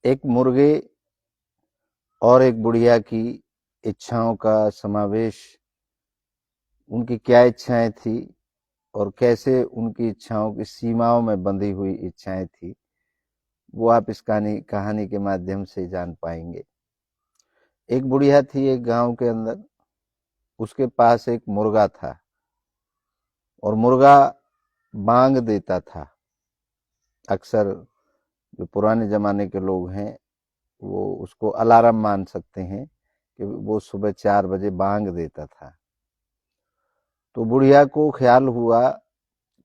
एक मुर्गे और एक बुढ़िया की इच्छाओं का समावेश, उनकी क्या इच्छाएं थी और कैसे उनकी इच्छाओं की सीमाओं में बंधी हुई इच्छाएं थी, वो आप इस कहानी के माध्यम से जान पाएंगे। एक बुढ़िया थी एक गांव के अंदर, उसके पास एक मुर्गा था और मुर्गा बांग देता था। अक्सर जो पुराने जमाने के लोग हैं वो उसको अलार्म मान सकते हैं कि वो सुबह 4 बजे बांग देता था। तो बुढ़िया को ख्याल हुआ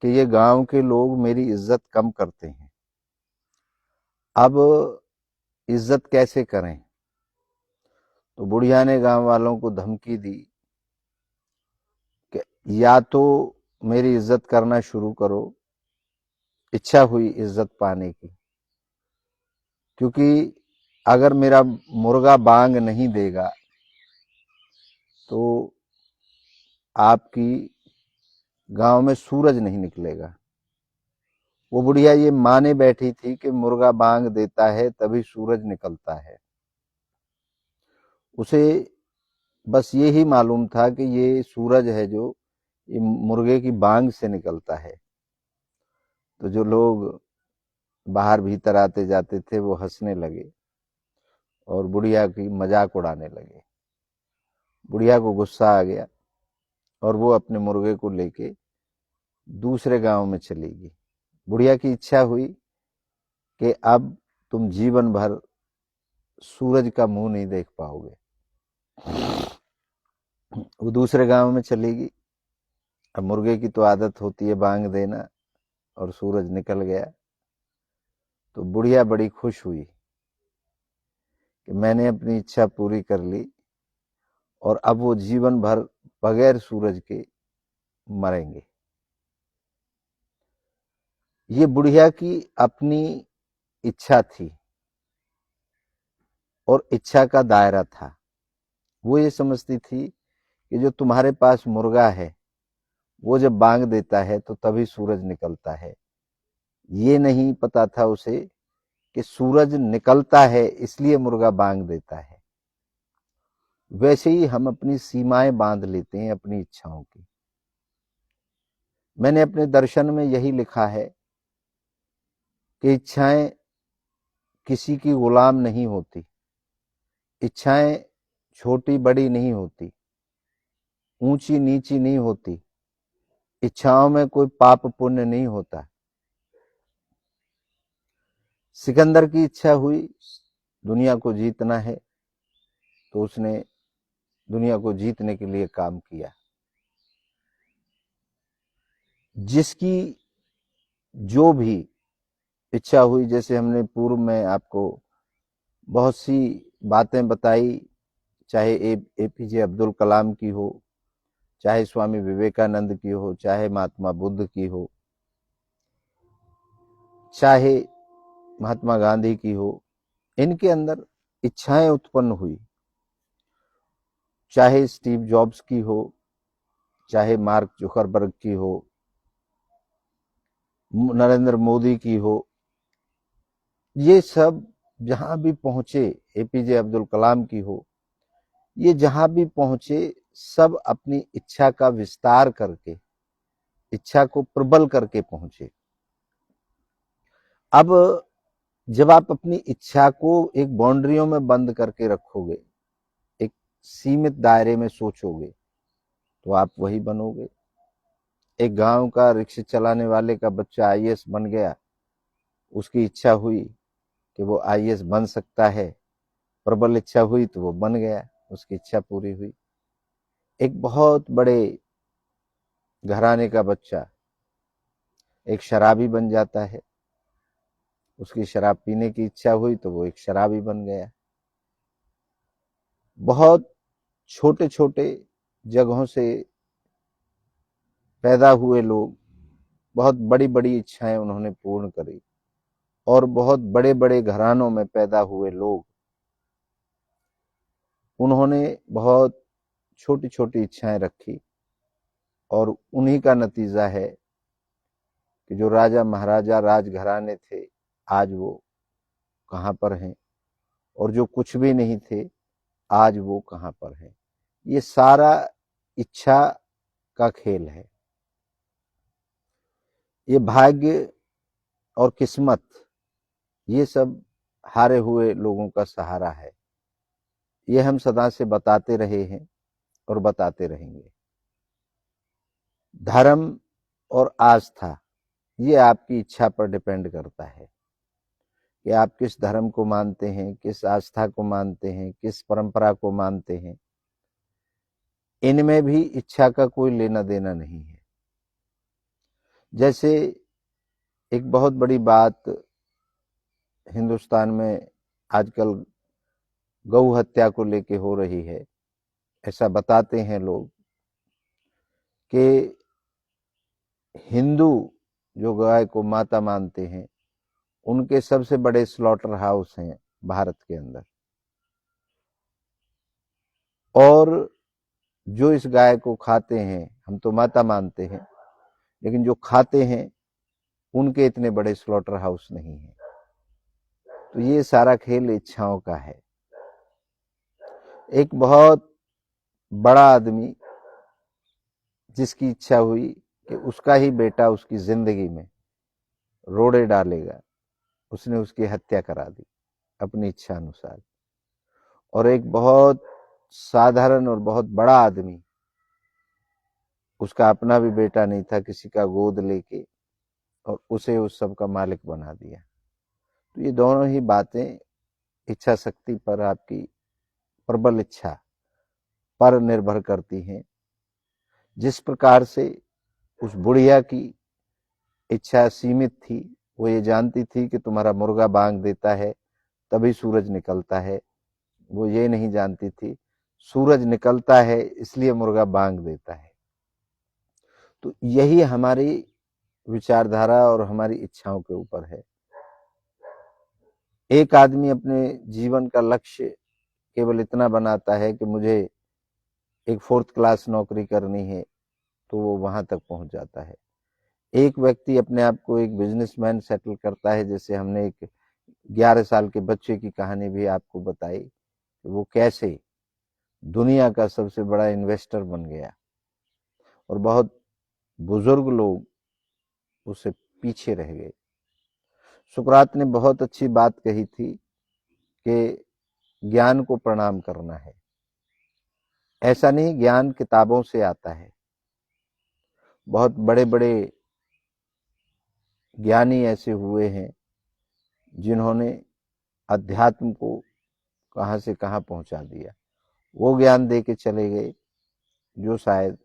कि ये गांव के लोग मेरी इज्जत कम करते हैं, अब इज्जत कैसे करें। तो बुढ़िया ने गांव वालों को धमकी दी कि या तो मेरी इज्जत करना शुरू करो, इच्छा हुई इज्जत पाने की, क्योंकि अगर मेरा मुर्गा बांग नहीं देगा तो आपकी गांव में सूरज नहीं निकलेगा। वो बुढ़िया ये माने बैठी थी कि मुर्गा बांग देता है तभी सूरज निकलता है। उसे बस ये ही मालूम था कि ये सूरज है जो ये मुर्गे की बांग से निकलता है। तो जो लोग बाहर भीतर आते जाते थे वो हंसने लगे और बुढ़िया की मजाक उड़ाने लगे। बुढ़िया को गुस्सा आ गया और वो अपने मुर्गे को लेके दूसरे गांव में चली गई। बुढ़िया की इच्छा हुई कि अब तुम जीवन भर सूरज का मुंह नहीं देख पाओगे। वो दूसरे गांव में चली गई। अब मुर्गे की तो आदत होती है बांग देना, और सूरज निकल गया। तो बुढ़िया बड़ी खुश हुई कि मैंने अपनी इच्छा पूरी कर ली और अब वो जीवन भर बगैर सूरज के मरेंगे। ये बुढ़िया की अपनी इच्छा थी और इच्छा का दायरा था। वो ये समझती थी कि जो तुम्हारे पास मुर्गा है वो जब बांग देता है तो तभी सूरज निकलता है। ये नहीं पता था उसे कि सूरज निकलता है इसलिए मुर्गा बांग देता है। वैसे ही हम अपनी सीमाएं बांध लेते हैं अपनी इच्छाओं की। मैंने अपने दर्शन में यही लिखा है कि इच्छाएं किसी की गुलाम नहीं होती, इच्छाएं छोटी बड़ी नहीं होती, ऊंची नीची नहीं होती, इच्छाओं में कोई पाप पुण्य नहीं होता। सिकंदर की इच्छा हुई दुनिया को जीतना है तो उसने दुनिया को जीतने के लिए काम किया। जिसकी जो भी इच्छा हुई, जैसे हमने पूर्व में आपको बहुत सी बातें बताई, चाहे एपीजे अब्दुल कलाम की हो, चाहे स्वामी विवेकानंद की हो, चाहे महात्मा बुद्ध की हो, चाहे महात्मा गांधी की हो, इनके अंदर इच्छाएं उत्पन्न हुई। चाहे स्टीव जॉब्स की हो, चाहे मार्क जुकरबर्ग की हो, नरेंद्र मोदी की हो, ये सब जहां भी पहुंचे, एपीजे अब्दुल कलाम की हो, ये जहां भी पहुंचे सब अपनी इच्छा का विस्तार करके, इच्छा को प्रबल करके पहुंचे। अब जब आप अपनी इच्छा को एक बाउंड्रियों में बंद करके रखोगे, एक सीमित दायरे में सोचोगे, तो आप वही बनोगे। एक गांव का रिक्शा चलाने वाले का बच्चा आईएएस बन गया, उसकी इच्छा हुई कि वो आईएएस बन सकता है, प्रबल इच्छा हुई तो वो बन गया, उसकी इच्छा पूरी हुई। एक बहुत बड़े घराने का बच्चा एक शराबी बन जाता है, उसकी शराब पीने की इच्छा हुई तो वो एक शराबी बन गया। बहुत छोटे छोटे जगहों से पैदा हुए लोग बहुत बड़ी बड़ी इच्छाएं उन्होंने पूर्ण करी, और बहुत बड़े बड़े घरानों में पैदा हुए लोग, उन्होंने बहुत छोटी छोटी इच्छाएं रखी, और उन्हीं का नतीजा है कि जो राजा महाराजा राजघराने थे आज वो कहां पर हैं। और जो कुछ भी नहीं थे आज वो कहाँ पर है। ये सारा इच्छा का खेल है। ये भाग्य और किस्मत, ये सब हारे हुए लोगों का सहारा है। ये हम सदा से बताते रहे हैं और बताते रहेंगे। धर्म और आस्था, ये आपकी इच्छा पर डिपेंड करता है कि आप किस धर्म को मानते हैं, किस आस्था को मानते हैं, किस परंपरा को मानते हैं। इनमें भी इच्छा का कोई लेना देना नहीं है। जैसे एक बहुत बड़ी बात हिंदुस्तान में आजकल गौ हत्या को लेके हो रही है। ऐसा बताते हैं लोग कि हिंदू जो गाय को माता मानते हैं, उनके सबसे बड़े स्लॉटर हाउस हैं भारत के अंदर, और जो इस गाय को खाते हैं, हम तो माता मानते हैं, लेकिन जो खाते हैं उनके इतने बड़े स्लॉटर हाउस नहीं है। तो ये सारा खेल इच्छाओं का है। एक बहुत बड़ा आदमी जिसकी इच्छा हुई कि उसका ही बेटा उसकी जिंदगी में रोड़े डालेगा, उसने उसकी हत्या करा दी अपनी इच्छा अनुसार। और एक बहुत साधारण और बहुत बड़ा आदमी, उसका अपना भी बेटा नहीं था, किसी का गोद लेके और उसे उस सब का मालिक बना दिया। तो ये दोनों ही बातें इच्छा शक्ति पर, आपकी प्रबल इच्छा पर निर्भर करती हैं। जिस प्रकार से उस बुढ़िया की इच्छा सीमित थी, वो ये जानती थी कि तुम्हारा मुर्गा बांग देता है तभी सूरज निकलता है। वो ये नहीं जानती थी सूरज निकलता है इसलिए मुर्गा बांग देता है। तो यही हमारी विचारधारा और हमारी इच्छाओं के ऊपर है। एक आदमी अपने जीवन का लक्ष्य केवल इतना बनाता है कि मुझे एक 4th क्लास नौकरी करनी है, तो वो वहां तक पहुंच जाता है। एक व्यक्ति अपने आप को एक बिजनेसमैन सेटल करता है, जैसे हमने एक 11 साल के बच्चे की कहानी भी आपको बताई कि वो कैसे दुनिया का सबसे बड़ा इन्वेस्टर बन गया, और बहुत बुजुर्ग लोग उससे पीछे रह गए। सुकरात ने बहुत अच्छी बात कही थी कि ज्ञान को प्रणाम करना है। ऐसा नहीं, ज्ञान किताबों से आता है। बहुत बड़े बड़े ज्ञानी ऐसे हुए हैं जिन्होंने अध्यात्म को कहां से कहां पहुंचा दिया। वो ज्ञान दे के चले गए जो शायद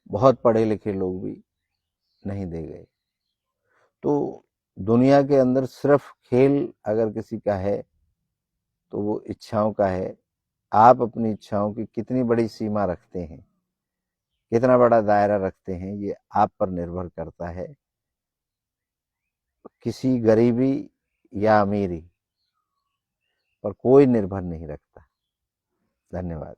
बहुत पढ़े लिखे लोग भी नहीं दे गए। तो दुनिया के अंदर सिर्फ खेल अगर किसी का है तो वो इच्छाओं का है। आप अपनी इच्छाओं की कितनी बड़ी सीमा रखते हैं, कितना बड़ा दायरा रखते हैं, ये आप पर निर्भर करता है। किसी गरीबी या अमीरी पर कोई निर्भर नहीं रखता। धन्यवाद।